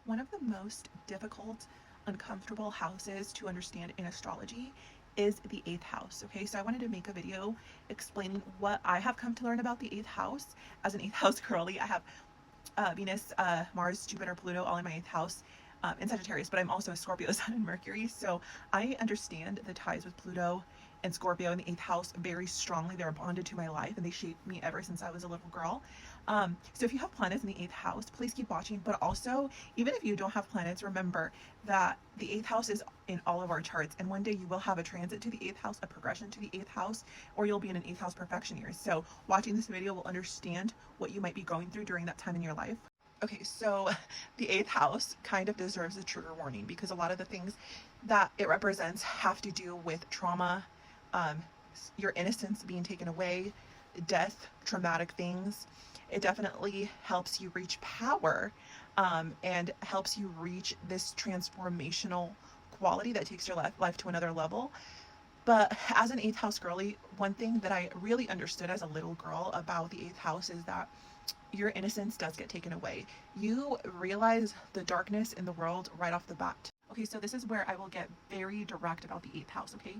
One of the most difficult, uncomfortable houses to understand in astrology is the eighth house. Okay, so I wanted to make a video explaining what I have come to learn about the eighth house as an eighth house girly. I have Venus, Mars, Jupiter, Pluto all in my eighth house in Sagittarius, but I'm also a Scorpio, Sun, and Mercury. So I understand the ties with Pluto and Scorpio in the eighth house very strongly. They're bonded to my life and they shaped me ever since I was a little girl. So if you have planets in the eighth house, please keep watching. But also, even if you don't have planets, remember that the eighth house is in all of our charts. And one day you will have a transit to the eighth house, a progression to the eighth house, or you'll be in an eighth house perfection year. So watching this video will understand what you might be going through during that time in your life. Okay, so the eighth house kind of deserves a trigger warning because a lot of the things that it represents have to do with trauma, your innocence being taken away, death, traumatic things. It definitely helps you reach power and helps you reach this transformational quality that takes your life to another level. But as an eighth house girly, one thing that I really understood as a little girl about the eighth house is that your innocence does get taken away. You realize the darkness in the world right off the bat. Okay, so this is where I will get very direct about the eighth house, okay?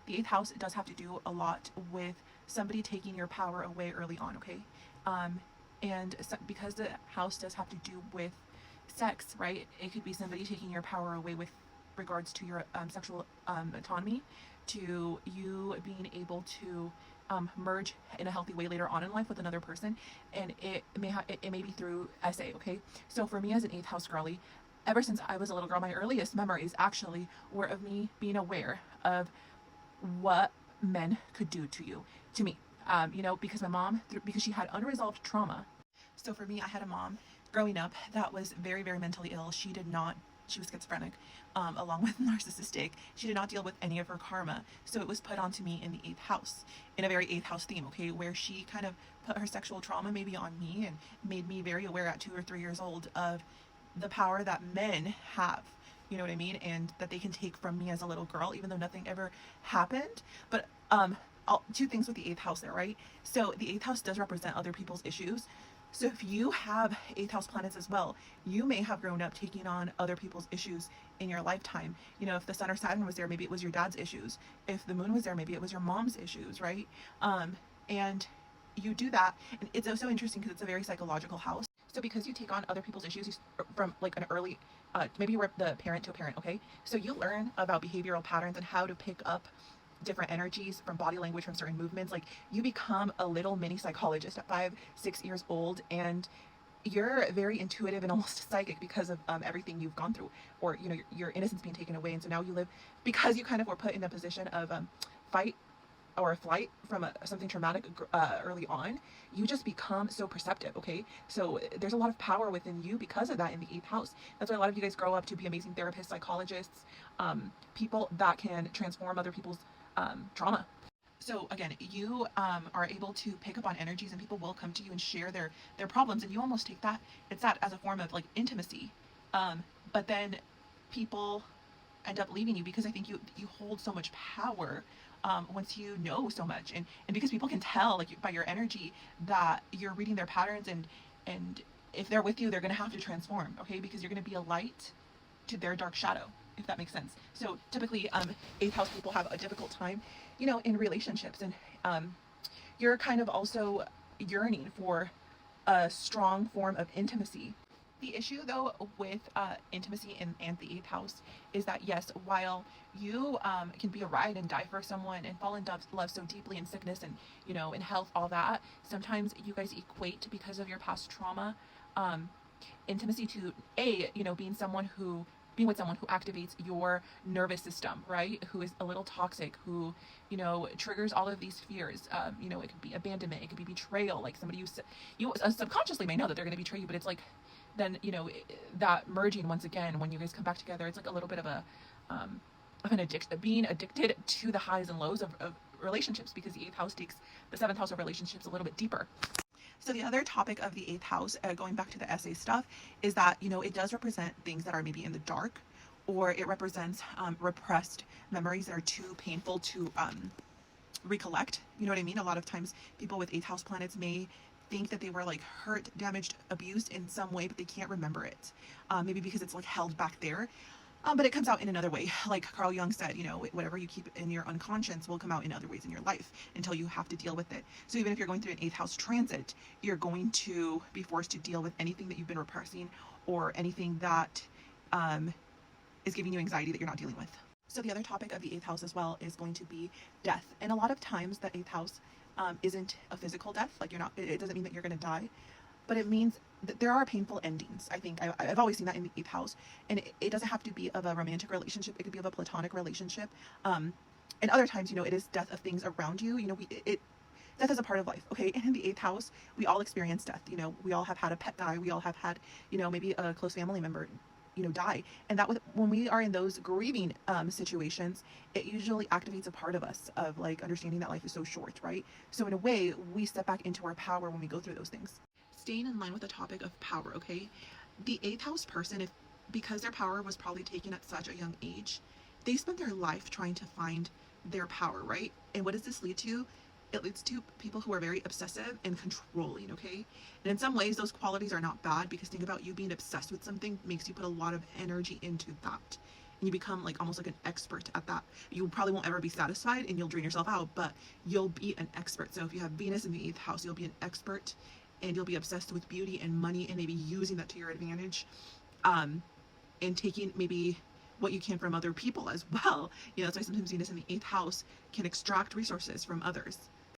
The eighth house does have to do a lot with somebody taking your power away early on, okay? And so, because the house does have to do with sex, right? It could be somebody taking your power away with regards to your sexual autonomy, to you being able to merge in a healthy way later on in life with another person, and it may be through SA. Okay, so for me as an eighth house girly, ever since I was a little girl, my earliest memories actually were of me being aware of what men could do to me. You know, because my mom, because she had unresolved trauma. So for me, I had a mom growing up that was very, very mentally ill. She was schizophrenic, along with narcissistic. She did not deal with any of her karma. So it was put onto me in the eighth house, in a very eighth house theme, okay, where she kind of put her sexual trauma maybe on me and made me very aware at 2 or 3 years old of the power that men have. You know what I mean? And that they can take from me as a little girl, even though nothing ever happened. But two things with the eighth house there, right? So the eighth house does represent other people's issues. So if you have eighth house planets as well, you may have grown up taking on other people's issues in your lifetime. You know, if the sun or Saturn was there, maybe it was your dad's issues. If the moon was there, maybe it was your mom's issues, right? And you do that, and it's also interesting because it's a very psychological house. So because you take on other people's issues from like an early, maybe you were the parent to a parent, okay? So you learn about behavioral patterns and how to pick up different energies from body language, from certain movements. Like you become a little mini psychologist at 5, 6 years old, and you're very intuitive and almost psychic because of everything you've gone through, or you know, your innocence being taken away. And so now you live, because you kind of were put in a position of fight or flight from something traumatic early on. You just become so perceptive, okay? So there's a lot of power within you because of that in the eighth house. That's why a lot of you guys grow up to be amazing therapists, psychologists, people that can transform other people's trauma. So again, you are able to pick up on energies, and people will come to you and share their problems, and you almost take that, it's that as a form of like intimacy. But then people end up leaving you because I think you hold so much power once you know so much, and because people can tell like by your energy that you're reading their patterns, and if they're with you, they're going to have to transform, okay, because you're going to be a light to their dark shadow, if that makes sense. So typically eighth house people have a difficult time, you know, in relationships, and you're kind of also yearning for a strong form of intimacy. The issue though with intimacy and the eighth house is that yes, while you can be a ride and die for someone and fall in love so deeply in sickness and, you know, in health, all that, sometimes you guys equate, because of your past trauma, intimacy to you know, being with someone who activates your nervous system, right? Who is a little toxic, who, you know, triggers all of these fears. You know, it could be abandonment, it could be betrayal, like somebody you subconsciously may know that they're going to betray you, but it's like, then, you know, that merging once again, when you guys come back together, it's like a little bit of an addiction, being addicted to the highs and lows of relationships, because the eighth house takes the seventh house of relationships a little bit deeper. So the other topic of the eighth house, going back to the SA stuff, is that, you know, it does represent things that are maybe in the dark, or it represents repressed memories that are too painful to recollect. You know what I mean? A lot of times people with eighth house planets may think that they were like hurt, damaged, abused in some way, but they can't remember it. Maybe because it's like held back there. But it comes out in another way. Like Carl Jung said, you know, whatever you keep in your unconscious will come out in other ways in your life until you have to deal with it. So even if you're going through an eighth house transit, you're going to be forced to deal with anything that you've been repressing or anything that is giving you anxiety that you're not dealing with. So the other topic of the eighth house as well is going to be death. And a lot of times that eighth house isn't a physical death. Like you're not, it doesn't mean that you're going to die, but it means that there are painful endings. I think I've always seen that in the eighth house, and it doesn't have to be of a romantic relationship. It could be of a platonic relationship. And other times, you know, it is death of things around you. You know, death is a part of life. Okay. And in the eighth house, we all experience death. You know, we all have had a pet die. We all have had, you know, maybe a close family member, you know, die. And that when we are in those grieving situations, it usually activates a part of us of like understanding that life is so short, right? So in a way, we step back into our power when we go through those things. Staying in line with the topic of power, okay? The eighth house person, because their power was probably taken at such a young age, they spent their life trying to find their power, right? And what does this lead to? It leads to people who are very obsessive and controlling, okay? And in some ways, those qualities are not bad, because think about you being obsessed with something makes you put a lot of energy into that. And you become like almost like an expert at that. You probably won't ever be satisfied and you'll drain yourself out, but you'll be an expert. So if you have Venus in the eighth house, you'll be an expert, and you'll be obsessed with beauty and money and maybe using that to your advantage, and taking maybe what you can from other people as well. You know, that's why sometimes Venus in the eighth house can extract resources from others.